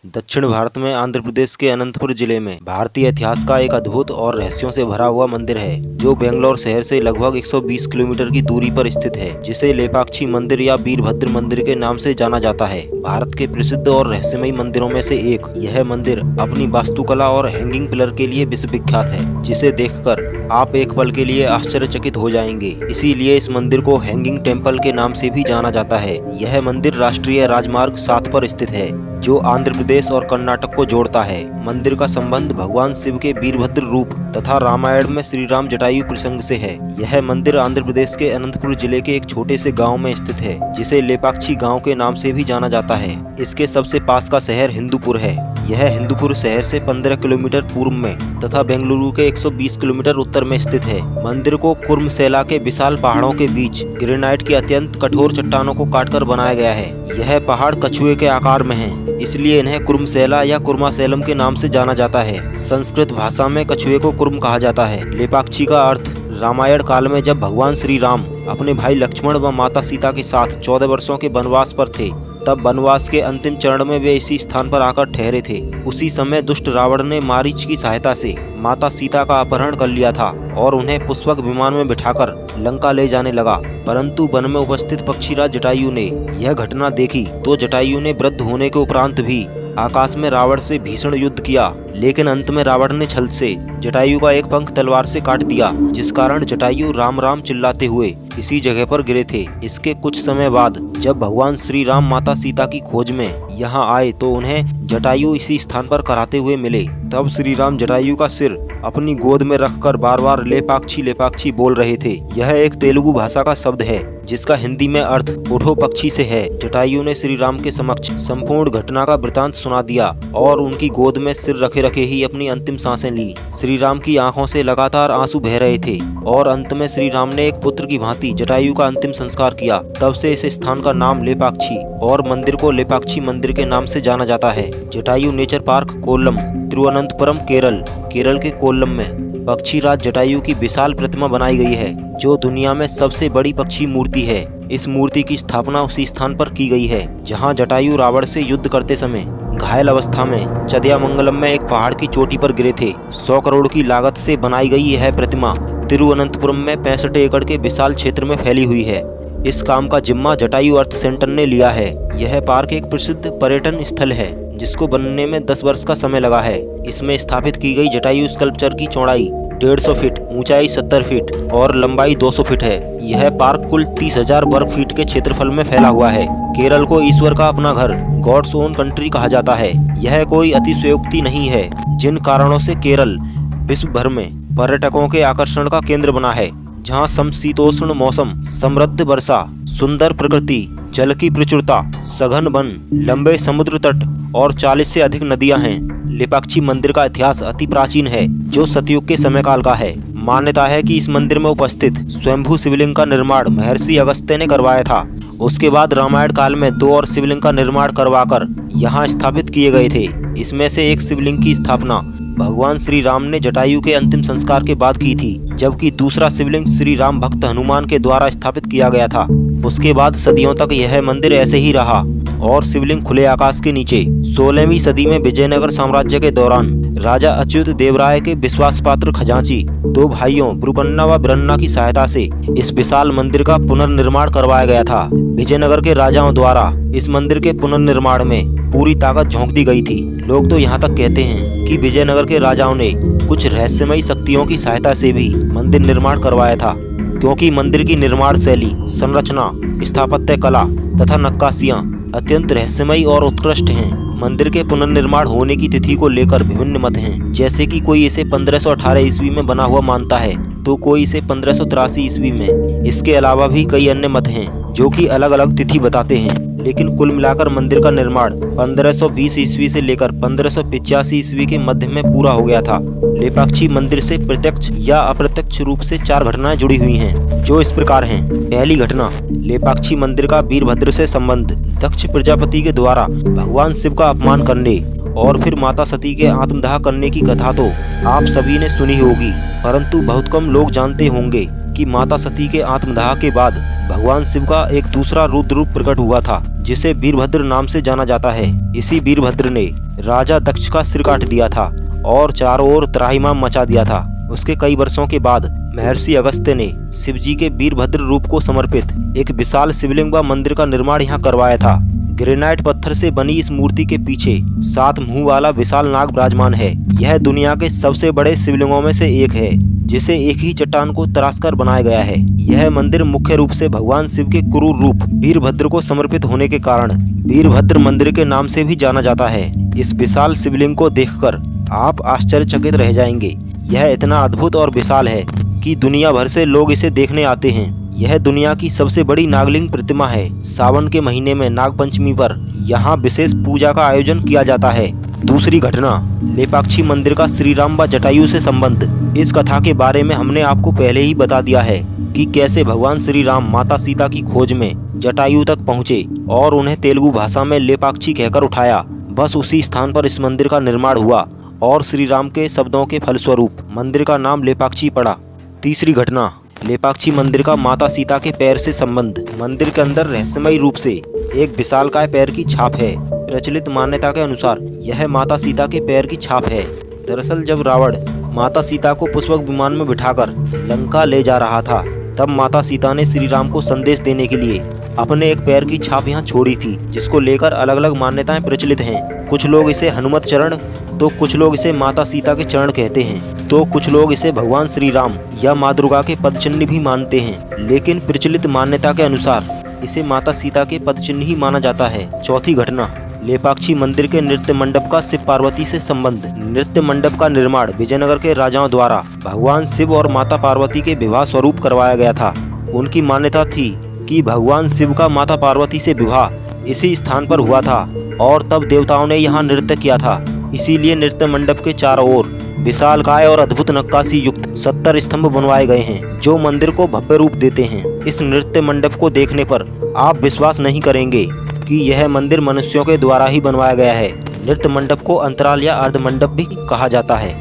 दक्षिण भारत में आंध्र प्रदेश के अनंतपुर जिले में भारतीय इतिहास का एक अद्भुत और रहस्यों से भरा हुआ मंदिर है जो बेंगलोर शहर से लगभग 120 किलोमीटर की दूरी पर स्थित है, जिसे लेपाक्षी मंदिर या वीरभद्र मंदिर के नाम से जाना जाता है। भारत के प्रसिद्ध और रहस्यमयी मंदिरों में से एक यह मंदिर अपनी वास्तुकला और हैंगिंग पिलर के लिए विश्व विख्यात है, जिसे देखकर आप एक पल के लिए आश्चर्यचकित हो जाएंगे। इसीलिए इस मंदिर को हैंगिंग टेम्पल के नाम से भी जाना जाता है। यह मंदिर राष्ट्रीय राजमार्ग 7 पर स्थित है, जो आंध्र प्रदेश और कर्नाटक को जोड़ता है। मंदिर का संबंध भगवान शिव के वीरभद्र रूप तथा रामायण में श्री राम जटायु प्रसंग से है। यह मंदिर आंध्र प्रदेश के अनंतपुर जिले के एक छोटे से गांव में स्थित है, जिसे लेपाक्षी गांव के नाम से भी जाना जाता है। इसके सबसे पास का शहर हिंदूपुर है। यह हिंदूपुर शहर से 15 किलोमीटर पूर्व में तथा बेंगलुरु के 120 किलोमीटर उत्तर में स्थित है। मंदिर को कुर्मसेला के विशाल पहाड़ों के बीच ग्रेनाइट की अत्यंत कठोर चट्टानों को काटकर बनाया गया है। यह पहाड़ कछुए के आकार में हैं, इसलिए इन्हें कुर्मसेला या कुर्मासेलम के नाम से जाना जाता है। संस्कृत भाषा में कछुए को कुर्म कहा जाता है। लेपाक्षी का अर्थ रामायण काल में जब भगवान श्री राम अपने भाई लक्ष्मण व माता सीता के साथ 14 वर्षों के वनवास पर थे, तब वनवास के अंतिम चरण में वे इसी स्थान पर आकर ठहरे थे। उसी समय दुष्ट रावण ने मारीच की सहायता से माता सीता का अपहरण कर लिया था और उन्हें पुष्पक विमान में बिठाकर लंका ले जाने लगा। परंतु वन में उपस्थित पक्षीराज जटायु ने यह घटना देखी तो जटायु ने वृद्ध होने के उपरांत भी आकाश में रावण से भीषण युद्ध किया, लेकिन अंत में रावण ने छल से जटायु का एक पंख तलवार से काट दिया, जिस कारण जटायु राम राम चिल्लाते हुए इसी जगह पर गिरे थे। इसके कुछ समय बाद जब भगवान श्री राम माता सीता की खोज में यहाँ आए तो उन्हें जटायु इसी स्थान पर कराते हुए मिले। तब श्री राम जटायु का सिर अपनी गोद में रखकर बार बार लेपाक्षी लेपाक्षी बोल रहे थे। यह एक तेलुगु भाषा का शब्द है जिसका हिंदी में अर्थ उठो पक्षी से है। जटायु ने श्री राम के समक्ष संपूर्ण घटना का वृतांत सुना दिया और उनकी गोद में सिर रखे रखे ही अपनी अंतिम सांसें ली। श्री राम की आंखों से लगातार आंसू बह रहे थे और अंत में श्री राम ने एक पुत्र की भांति जटायु का अंतिम संस्कार किया। तब से इस स्थान का नाम लेपाक्षी और मंदिर को लेपाक्षी मंदिर के नाम से जाना जाता है। जटायु नेचर पार्क कोल्लम, तिरुवनंतपुरम, केरल के कोल्लम में पक्षीराज जटायु की विशाल प्रतिमा बनाई गई है, जो दुनिया में सबसे बड़ी पक्षी मूर्ति है। इस मूर्ति की स्थापना उसी स्थान पर की गई है जहां जटायु रावण से युद्ध करते समय घायल अवस्था में चदियामंगलम में एक पहाड़ की चोटी पर गिरे थे। 100 करोड़ की लागत से बनाई गई यह प्रतिमा तिरुवनंतपुरम में 65 एकड़ के विशाल क्षेत्र में फैली हुई है। इस काम का जिम्मा जटायु अर्थ सेंटर ने लिया है। यह पार्क एक प्रसिद्ध पर्यटन स्थल है जिसको बनने में 10 वर्ष का समय लगा है। इसमें स्थापित की गई जटायु स्कल्पचर की चौड़ाई 150 फीट, ऊंचाई 70 फीट और लंबाई 200 फीट है। यह पार्क कुल 30,000 वर्ग फीट के क्षेत्रफल में फैला हुआ है। केरल को ईश्वर का अपना घर, गॉड्स ओन कंट्री कहा जाता है। यह कोई अतिशयोक्ति नहीं है, जिन कारणों से केरल विश्व भर में पर्यटकों के आकर्षण का केंद्र बना है, जहाँ समशीतोष्ण मौसम, समृद्ध वर्षा, सुंदर प्रकृति, जल की प्रचुरता, सघन वन, लंबे समुद्र तट और 40 से अधिक नदियां हैं। लेपाक्षी मंदिर का इतिहास अति प्राचीन है, जो सतयुग के समय काल का है। मान्यता है कि इस मंदिर में उपस्थित स्वयंभू शिवलिंग का निर्माण महर्षि अगस्त्य ने करवाया था। उसके बाद रामायण काल में 2 और शिवलिंग का निर्माण करवाकर यहाँ स्थापित किए गए थे। इसमें से एक शिवलिंग की स्थापना भगवान श्री राम ने जटायु के अंतिम संस्कार के बाद की थी, जबकि दूसरा शिवलिंग श्री राम भक्त हनुमान के द्वारा स्थापित किया गया था। उसके बाद सदियों तक यह मंदिर ऐसे ही रहा और शिवलिंग खुले आकाश के नीचे। 16वीं सदी में विजयनगर साम्राज्य के दौरान राजा अच्युत देवराय के विश्वास पात्र खजांची 2 भाइयों ब्रुपन्ना व बिरन्ना की सहायता से इस विशाल मंदिर का पुनर्निर्माण करवाया गया था। विजयनगर के राजाओं द्वारा इस मंदिर के पुनर्निर्माण में पूरी ताकत झोंक दी गई थी। लोग तो यहाँ तक कहते हैं कि विजयनगर के राजाओं ने कुछ रहस्यमयी शक्तियों की सहायता से भी मंदिर निर्माण करवाया था, क्योंकि मंदिर की निर्माण शैली, संरचना, स्थापत्य कला तथा नक्काशियाँ अत्यंत रहस्यमयी और उत्कृष्ट हैं। मंदिर के पुनर्निर्माण होने की तिथि को लेकर विभिन्न मत हैं, जैसे कि कोई इसे 1518 ईस्वी में बना हुआ मानता है तो कोई इसे 1583 ईस्वी में। इसके अलावा भी कई अन्य मत हैं जो कि अलग अलग तिथि बताते हैं, लेकिन कुल मिलाकर मंदिर का निर्माण 1520 ईस्वी से लेकर 1585 ईस्वी के मध्य में पूरा हो गया था। लेपाक्षी मंदिर से प्रत्यक्ष या अप्रत्यक्ष रूप से 4 घटनाएं जुड़ी हुई हैं, जो इस प्रकार हैं। पहली घटना, लेपाक्षी मंदिर का वीरभद्र से संबंध। दक्ष प्रजापति के द्वारा भगवान शिव का अपमान करने और फिर माता सती के आत्मदाह करने की कथा तो आप सभी ने सुनी होगी, परंतु बहुत कम लोग जानते होंगे कि माता सती के आत्मदाह के बाद भगवान शिव का एक दूसरा रुद्र रूप प्रकट हुआ था, जिसे वीरभद्र नाम से जाना जाता है। इसी वीरभद्र ने राजा दक्ष का सिर काट दिया था और चारों ओर त्राहिमाम मचा दिया था। उसके कई वर्षों के बाद महर्षि अगस्त्य ने शिव जी के वीरभद्र रूप को समर्पित एक विशाल शिवलिंग व मंदिर का निर्माण यहाँ करवाया था। ग्रेनाइट पत्थर से बनी इस मूर्ति के पीछे 7 मुंह वाला विशाल नाग विराजमान है। यह दुनिया के सबसे बड़े शिवलिंगों में से एक है, जिसे एक ही चट्टान को तराशकर बनाया गया है। यह मंदिर मुख्य रूप से भगवान शिव के क्रूर रूप वीरभद्र को समर्पित होने के कारण वीरभद्र मंदिर के नाम से भी जाना जाता है। इस विशाल शिवलिंग को देखकर आप आश्चर्यचकित रह जाएंगे। यह इतना अद्भुत और विशाल है कि दुनिया भर से लोग इसे देखने आते हैं। यह दुनिया की सबसे बड़ी नागलिंग प्रतिमा है। सावन के महीने में नागपंचमी पर यहाँ विशेष पूजा का आयोजन किया जाता है। दूसरी घटना, लेपाक्षी मंदिर का श्री राम व जटायु से संबंध। इस कथा के बारे में हमने आपको पहले ही बता दिया है कि कैसे भगवान श्री राम माता सीता की खोज में जटायु तक पहुँचे और उन्हें तेलुगु भाषा में लेपाक्षी कहकर उठाया। बस उसी स्थान पर इस मंदिर का निर्माण हुआ और श्री राम के शब्दों के फलस्वरूप मंदिर का नाम लेपाक्षी पड़ा। तीसरी घटना, लेपाक्षी मंदिर का माता सीता के पैर से संबंध। मंदिर के अंदर रहस्यमयी रूप से एक विशालकाय पैर की छाप है। प्रचलित मान्यता के अनुसार यह माता सीता के पैर की छाप है। दरअसल जब रावण माता सीता को पुष्पक विमान में बिठाकर लंका ले जा रहा था, तब माता सीता ने श्री राम को संदेश देने के लिए अपने एक पैर की छाप यहाँ छोड़ी थी, जिसको लेकर अलग अलग मान्यताएं प्रचलित हैं। कुछ लोग इसे हनुमत चरण, तो कुछ लोग इसे माता सीता के चरण कहते हैं, तो कुछ लोग इसे भगवान श्री राम या माँ दुर्गा के पदचिन्ह भी मानते हैं। लेकिन प्रचलित मान्यता के अनुसार इसे माता सीता के पदचिन्ह ही माना जाता है। चौथी घटना, लेपाक्षी मंदिर के नृत्य मंडप का शिव पार्वती से संबंध। नृत्य मंडप का निर्माण विजयनगर के राजाओं द्वारा भगवान शिव और माता पार्वती के विवाह स्वरूप करवाया गया था। उनकी मान्यता थी कि भगवान शिव का माता पार्वती से विवाह इसी स्थान पर हुआ था और तब देवताओं ने यहाँ नृत्य किया था। इसीलिए नृत्य मंडप के चारों ओर विशालकाय और अद्भुत नक्काशी युक्त 70 स्तंभ बनवाए गए हैं, जो मंदिर को भव्य रूप देते हैं। इस नृत्य मंडप को देखने पर आप विश्वास नहीं करेंगे कि यह मंदिर मनुष्यों के द्वारा ही बनवाया गया है। नृत्य मंडप को अंतराल या अर्ध मंडप भी कहा जाता है,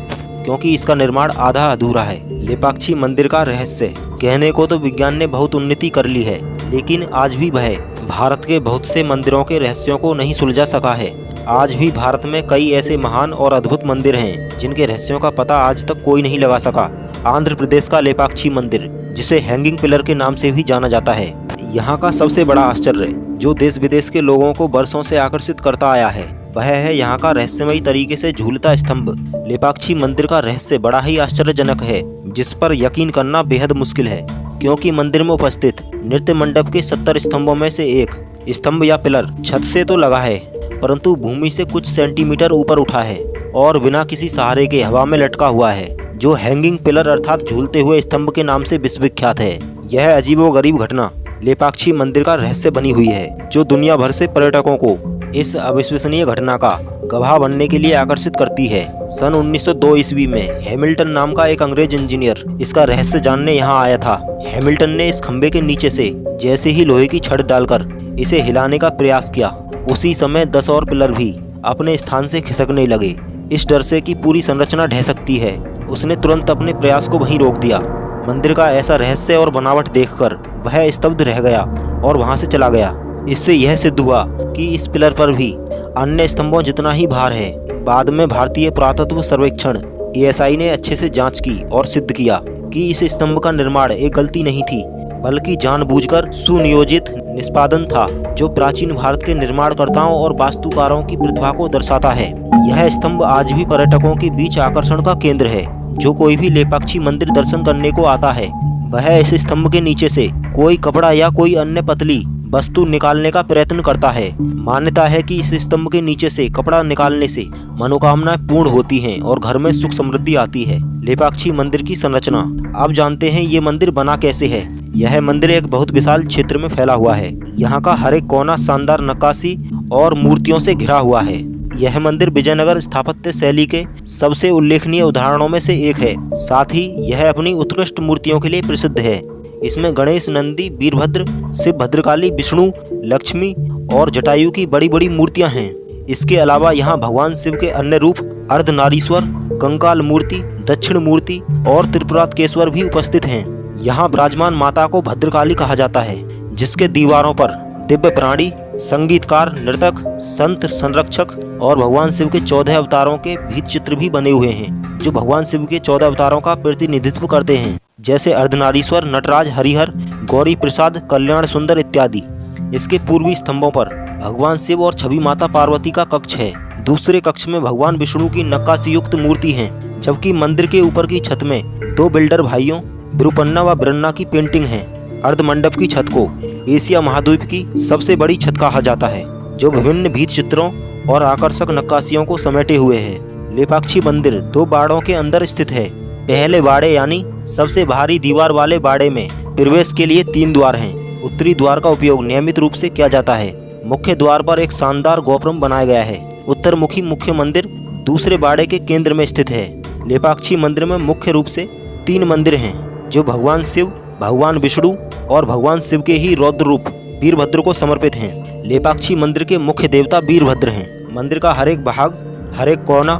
क्योंकि इसका निर्माण आधा अधूरा है। लेपाक्षी मंदिर का रहस्य। कहने को तो विज्ञान ने बहुत उन्नति कर ली है, लेकिन आज भी वह भारत के बहुत से मंदिरों के रहस्यों को नहीं सुलझा सका है। आज भी भारत में कई ऐसे महान और अद्भुत मंदिर हैं जिनके रहस्यों का पता आज तक कोई नहीं लगा सका। आंध्र प्रदेश का लेपाक्षी मंदिर, जिसे हैंगिंग पिलर के नाम से भी जाना जाता है, यहाँ का सबसे बड़ा आश्चर्य जो देश विदेश के लोगों को बरसों से आकर्षित करता आया है, वह है यहाँ का रहस्यमयी तरीके से झूलता स्तंभ। लेपाक्षी मंदिर का रहस्य बड़ा ही आश्चर्यजनक है, जिस पर यकीन करना बेहद मुश्किल है, क्योंकि मंदिर में उपस्थित नृत्य मंडप के 70 स्तंभों में से एक स्तंभ या पिलर छत से तो लगा है, परंतु भूमि से कुछ सेंटीमीटर ऊपर उठा है और बिना किसी सहारे के हवा में लटका हुआ है, जो हैंगिंग पिलर अर्थात झूलते हुए स्तंभ के नाम से विश्वविख्यात है। यह अजीबोगरीब घटना लेपाक्षी मंदिर का रहस्य बनी हुई है, जो दुनिया भर से पर्यटकों को इस अविश्वसनीय घटना का गवाह बनने के लिए आकर्षित करती है। सन 1902 ईस्वी में हैमिल्टन नाम का एक अंग्रेज इंजीनियर इसका रहस्य जानने यहाँ आया था। हैमिल्टन ने इस खंबे के नीचे से जैसे ही लोहे की छड़ डालकर इसे हिलाने का प्रयास किया, उसी समय 10 और पिलर भी अपने स्थान से खिसकने लगे। इस डर से कि पूरी संरचना ढह सकती है, उसने तुरंत अपने प्रयास को वहीं रोक दिया। मंदिर का ऐसा रहस्य और बनावट देखकर वह स्तब्ध रह गया और वहां से चला गया। इससे यह सिद्ध हुआ कि इस पिलर पर भी अन्य स्तंभों जितना ही भार है। बाद में भारतीय पुरातत्व सर्वेक्षण ASI ने अच्छे से जांच की और सिद्ध किया कि इस स्तंभ का निर्माण एक गलती नहीं थी, बल्कि जानबूझकर सुनियोजित निष्पादन था, जो प्राचीन भारत के निर्माणकर्ताओं और वास्तुकारों की प्रतिभा को दर्शाता है। यह स्तंभ आज भी पर्यटकों के बीच आकर्षण का केंद्र है। जो कोई भी लेपाक्षी मंदिर दर्शन करने को आता है, वह इस स्तंभ के नीचे से कोई कपड़ा या कोई अन्य पतली वस्तु निकालने का प्रयत्न करता है। मान्यता है कि इस स्तंभ के नीचे से कपड़ा निकालने से मनोकामनाएं पूर्ण होती हैं और घर में सुख समृद्धि आती है। लेपाक्षी मंदिर की संरचना। अब जानते हैं ये मंदिर बना कैसे है। यह मंदिर एक बहुत विशाल क्षेत्र में फैला हुआ है। यहाँ का हर एक कोना शानदार नक्काशी और मूर्तियों से घिरा हुआ है। यह मंदिर विजयनगर स्थापत्य शैली के सबसे उल्लेखनीय उदाहरणों में से एक है। साथ ही यह अपनी उत्कृष्ट मूर्तियों के लिए प्रसिद्ध है। इसमें गणेश, नंदी, वीरभद्र, शिव, भद्रकाली, विष्णु, लक्ष्मी और जटायु की बड़ी बड़ी मूर्तियां हैं। इसके अलावा यहाँ भगवान शिव के अन्य रूप अर्धनारीश्वर, कंकाल मूर्ति, दक्षिण मूर्ति और त्रिपुराकेश्वर भी उपस्थित हैं। यहाँ विराजमान माता को भद्रकाली कहा जाता है, जिसके दीवारों पर दिव्य प्राणी, संगीतकार, नर्तक, संत, संरक्षक और भगवान शिव के 14 अवतारों के भीत चित्र भी बने हुए हैं, जो भगवान शिव के 14 अवतारों का प्रतिनिधित्व करते हैं, जैसे अर्धनारीश्वर, नटराज, हरिहर, गौरी प्रसाद, कल्याण सुंदर इत्यादि। इसके पूर्वी स्तंभों पर भगवान शिव और छवि माता पार्वती का कक्ष है। दूसरे कक्ष में भगवान विष्णु की नक्काशी युक्त मूर्ति है, जबकि मंदिर के ऊपर की छत में 2 बिल्डर भाइयों विरूपन्ना व बिरन्ना की पेंटिंग है। अर्धमंडप की छत को एशिया महाद्वीप की सबसे बड़ी छत कहा जाता है, जो विभिन्न भीत चित्रों और आकर्षक नक्काशियों को समेटे हुए है। लेपाक्षी मंदिर 2 बाड़ों के अंदर स्थित है। पहले बाड़े यानी सबसे बाहरी दीवार वाले बाड़े में प्रवेश के लिए 3 द्वार हैं। उत्तरी द्वार का उपयोग नियमित रूप से किया जाता है। मुख्य द्वार पर एक शानदार गोपुरम बनाया गया है। उत्तरमुखी मुख्य मंदिर दूसरे बाड़े के केंद्र में स्थित है। लेपाक्षी मंदिर में मुख्य रूप से 3 मंदिर हैं, जो भगवान शिव, भगवान विष्णु और भगवान शिव के ही रौद्र रूप वीरभद्र को समर्पित हैं। लेपाक्षी मंदिर के मुख्य देवता वीरभद्र हैं। मंदिर का हर एक भाग, हर एक कोना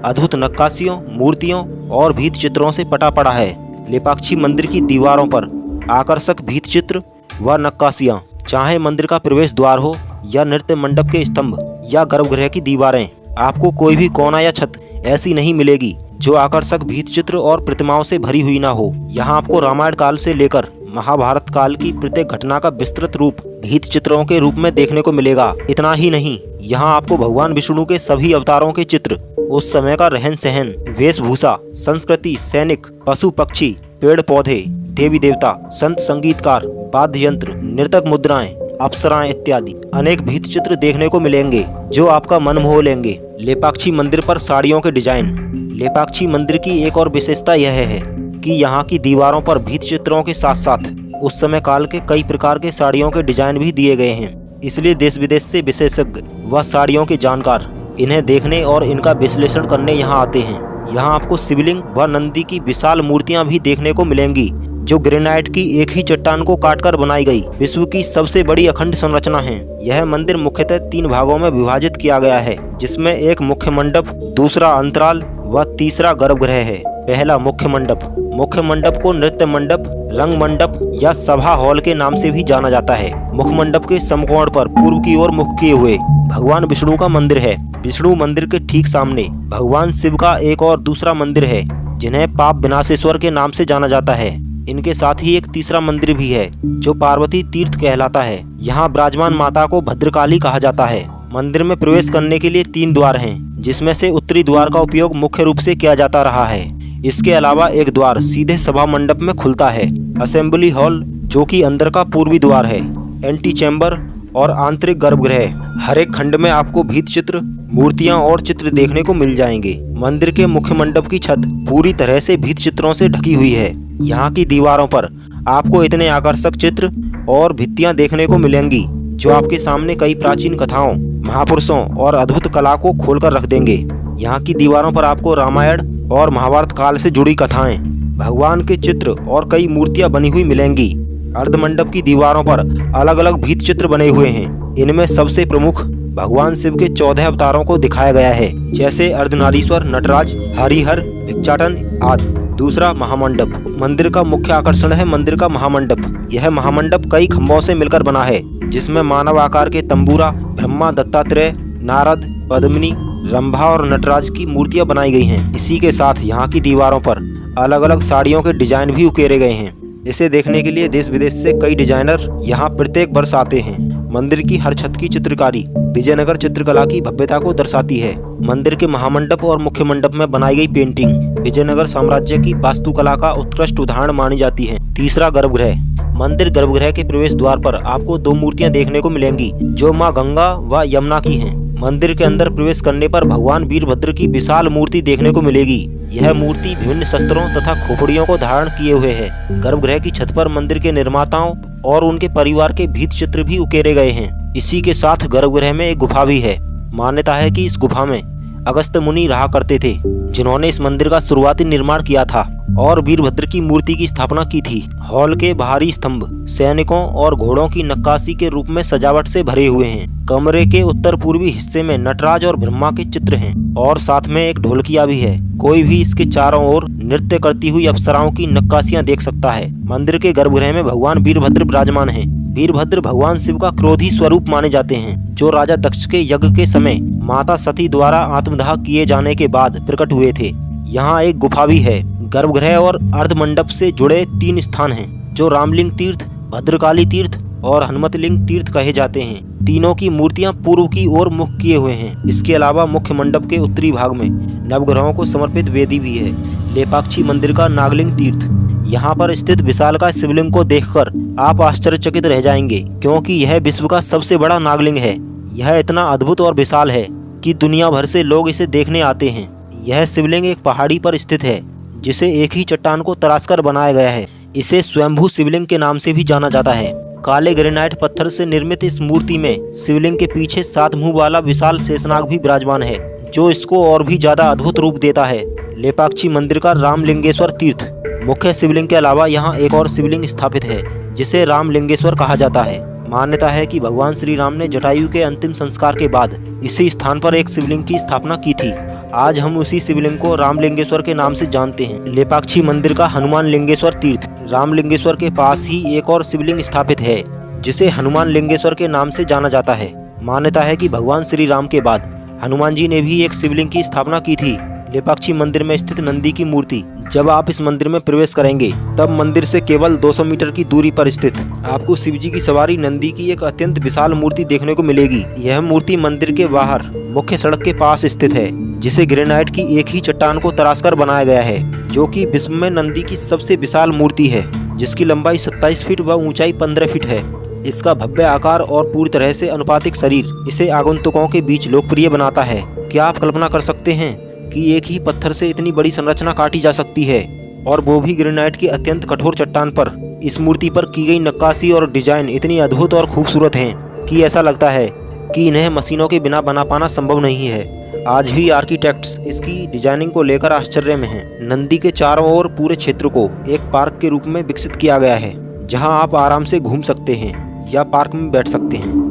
अद्भुत नक्काशियों, मूर्तियों और भीत चित्रों से पटा पड़ा है। लेपाक्षी मंदिर की दीवारों पर आकर्षक भीत चित्र व नक्काशियाँ, चाहे मंदिर का प्रवेश द्वार हो या नृत्य मंडप के स्तंभ या गर्भगृह की दीवारें, आपको कोई भी कोना या छत ऐसी नहीं मिलेगी जो आकर्षक भीत चित्र और प्रतिमाओं से भरी हुई ना हो। यहाँ आपको रामायण काल से लेकर महाभारत काल की प्रत्येक घटना का विस्तृत रूप भीत चित्रों के रूप में देखने को मिलेगा। इतना ही नहीं, यहाँ आपको भगवान विष्णु के सभी अवतारों के चित्र, उस समय का रहन सहन, वेशभूषा, संस्कृति, सैनिक, पशु पक्षी, पेड़ पौधे, देवी देवता, संत, संगीतकार, वाद्य यंत्र, नृतक मुद्राएं, अप्सराएं इत्यादि अनेक भीत चित्र देखने को मिलेंगे, जो आपका मन मोह लेंगे। लेपाक्षी मंदिर पर साड़ियों के डिजाइन। लेपाक्षी मंदिर की एक और विशेषता यह है कि यहाँ की दीवारों पर भीत चित्रों के साथ साथ उस समय काल के कई प्रकार के साड़ियों के डिजाइन भी दिए गए हैं। इसलिए देश विदेश से विशेषज्ञ व साड़ियों के जानकार इन्हें देखने और इनका विश्लेषण करने यहाँ आते हैं। यहाँ आपको शिवलिंग व नंदी की विशाल मूर्तियाँ भी देखने को मिलेंगी, जो ग्रेनाइट की एक ही चट्टान को काटकर बनाई गई विश्व की सबसे बड़ी अखंड संरचना है। यह मंदिर मुख्यतः 3 भागों में विभाजित किया गया है, जिसमें एक मुख्य मंडप, दूसरा अंतराल व तीसरा गर्भगृह है। पहला मुख्य मंडप। मुख्य मंडप को नृत्य मंडप, रंग मंडप या सभा हॉल के नाम से भी जाना जाता है। मुख्य मंडप के समकोण पर पूर्व की ओर मुख किए हुए भगवान विष्णु का मंदिर है। विष्णु मंदिर के ठीक सामने भगवान शिव का एक और दूसरा मंदिर है, जिन्हें पाप विनाशेश्वर के नाम से जाना जाता है। इनके साथ ही एक तीसरा मंदिर भी है, जो पार्वती तीर्थ कहलाता है। यहाँ विराजमान माता को भद्रकाली कहा जाता है। मंदिर में प्रवेश करने के लिए 3 द्वार हैं, जिसमें से उत्तरी द्वार का उपयोग मुख्य रूप से किया जाता रहा है। इसके अलावा एक द्वार सीधे सभा मंडप में खुलता है। असेंबली हॉल, जो कि अंदर का पूर्वी द्वार है, एंटी चैम्बर और आंतरिक गर्भगृह। हर एक खंड में आपको भीत चित्र, मूर्तियां और चित्र देखने को मिल जाएंगे। मंदिर के मुख्य मंडप की छत पूरी तरह से भीत चित्रों से ढकी हुई है। यहाँ की दीवारों पर आपको इतने आकर्षक चित्र और भित्तियां देखने को मिलेंगी, जो आपके सामने कई प्राचीन कथाओं, महापुरुषों और अद्भुत कला को खोलकर रख देंगे। यहाँ की दीवारों पर आपको रामायण और महाभारत काल से जुड़ी कथाएं, भगवान के चित्र और कई मूर्तियां बनी हुई मिलेंगी। अर्धमंडप की दीवारों पर अलग अलग भीत चित्र बने हुए हैं। इनमें सबसे प्रमुख भगवान शिव के 14 अवतारों को दिखाया गया है, जैसे अर्धनारीश्वर, नटराज, हरिहर, भिक्षाटन आदि। दूसरा महामंडप। मंदिर का मुख्य आकर्षण है मंदिर का महामंडप। यह महामंडप कई खंभों से मिलकर बना है, जिसमें मानव आकार के तंबूरा, ब्रह्मा, दत्तात्रेय, नारद, पद्मिनी, रंभा और नटराज की मूर्तियां बनाई गई हैं। इसी के साथ यहाँ की दीवारों पर अलग अलग साड़ियों के डिजाइन भी उकेरे गए हैं। इसे देखने के लिए देश विदेश से कई डिजाइनर यहाँ प्रत्येक वर्ष आते हैं। मंदिर की हर छत की चित्रकारी विजयनगर चित्रकला की भव्यता को दर्शाती है। मंदिर के महामंडप और मुख्य मंडप में बनाई गई पेंटिंग विजयनगर साम्राज्य की वास्तुकला का उत्कृष्ट उदाहरण मानी जाती है। तीसरा गर्भगृह। मंदिर गर्भगृह के प्रवेश द्वार पर आपको 2 मूर्तियां देखने को मिलेंगी, जो मां गंगा व यमुना की हैं। मंदिर के अंदर प्रवेश करने पर भगवान वीरभद्र की विशाल मूर्ति देखने को मिलेगी। यह मूर्ति विभिन्न शस्त्रों तथा खोपड़ियों को धारण किए हुए है। गर्भगृह की छत पर मंदिर के निर्माताओं और उनके परिवार के भीत चित्र भी उकेरे गए हैं। इसी के साथ गर्भगृह में एक गुफा भी है। मान्यता है कि इस गुफा में अगस्त मुनि रहा करते थे, जिन्होंने इस मंदिर का शुरुआती निर्माण किया था और वीरभद्र की मूर्ति की स्थापना की थी। हॉल के बाहरी स्तंभ सैनिकों और घोड़ों की नक्काशी के रूप में सजावट से भरे हुए हैं। कमरे के उत्तर पूर्वी हिस्से में नटराज और ब्रह्मा के चित्र हैं। और साथ में एक ढोलकिया भी है। कोई भी इसके चारों ओर नृत्य करती हुई अप्सराओं की नक्काशियां देख सकता है। मंदिर के गर्भगृह में भगवान वीरभद्र विराजमान हैं। वीरभद्र भगवान शिव का क्रोधी स्वरूप माने जाते हैं, जो राजा दक्ष के यज्ञ के समय माता सती द्वारा आत्मदाह किए जाने के बाद प्रकट हुए थे। यहाँ एक गुफा भी है। गर्भगृह और अर्धमंडप से जुड़े 3 स्थान हैं, जो रामलिंग तीर्थ, भद्रकाली तीर्थ और हनुमतलिंग तीर्थ कहे जाते हैं। तीनों की मूर्तियां पूर्व की ओर मुख किए हुए हैं। इसके अलावा मुख्य मंडप के उत्तरी भाग में नवग्रहों को समर्पित वेदी भी है। लेपाक्षी मंदिर का नागलिंग तीर्थ, यहाँ पर स्थित विशालकाय शिवलिंग को देखकर आप आश्चर्यचकित रह जाएंगे, क्योंकि यह विश्व का सबसे बड़ा नागलिंग है। यह इतना अद्भुत और विशाल है कि दुनिया भर से लोग इसे देखने आते हैं। यह शिवलिंग एक पहाड़ी पर स्थित है, जिसे एक ही चट्टान को तराशकर बनाया गया है। इसे स्वयंभू शिवलिंग के नाम से भी जाना जाता है। काले ग्रेनाइट पत्थर से निर्मित इस मूर्ति में शिवलिंग के पीछे 7 मुंह वाला विशाल शेषनाग भी विराजमान है, जो इसको और भी ज्यादा अद्भुत रूप देता है। लेपाक्षी मंदिर का रामलिंगेश्वर तीर्थ, मुख्य शिवलिंग के अलावा यहाँ एक और शिवलिंग स्थापित है, जिसे रामलिंगेश्वर कहा जाता है। मान्यता है कि भगवान श्री राम ने जटायु के अंतिम संस्कार के बाद इसी स्थान पर एक शिवलिंग की स्थापना की थी। आज हम उसी शिवलिंग को रामलिंगेश्वर के नाम से जानते हैं। लेपाक्षी मंदिर का हनुमान लिंगेश्वर तीर्थ, रामलिंगेश्वर के पास ही एक और शिवलिंग स्थापित है, जिसे हनुमान लिंगेश्वर के नाम से जाना जाता है। मान्यता है कि भगवान श्री राम के बाद हनुमान जी ने भी एक शिवलिंग की स्थापना की थी। लेपाक्षी मंदिर में स्थित नंदी की मूर्ति, जब आप इस मंदिर में प्रवेश करेंगे तब मंदिर से केवल 200 मीटर की दूरी पर स्थित आपको शिवजी की सवारी नंदी की एक अत्यंत विशाल मूर्ति देखने को मिलेगी। यह मूर्ति मंदिर के बाहर मुख्य सड़क के पास स्थित है, जिसे ग्रेनाइट की एक ही चट्टान को तराशकर बनाया गया है, जो कि विश्व में नंदी की सबसे विशाल मूर्ति है, जिसकी लंबाई 27 फीट व ऊंचाई 15 फीट है। इसका भव्य आकार और पूरी तरह से अनुपातिक शरीर इसे आगंतुकों के बीच लोकप्रिय बनाता है। क्या आप कल्पना कर सकते हैं कि एक ही पत्थर से इतनी बड़ी संरचना काटी जा सकती है, और वो भी ग्रेनाइट की अत्यंत कठोर चट्टान पर। इस मूर्ति पर की गई नक्काशी और डिजाइन इतनी अद्भुत और खूबसूरत हैं कि ऐसा लगता है कि इन्हें मशीनों के बिना बना पाना संभव नहीं है। आज भी आर्किटेक्ट्स इसकी डिजाइनिंग को लेकर आश्चर्य में हैं। नंदी के चारों ओर पूरे क्षेत्र को एक पार्क के रूप में विकसित किया गया है, जहां आप आराम से घूम सकते हैं या पार्क में बैठ सकते हैं।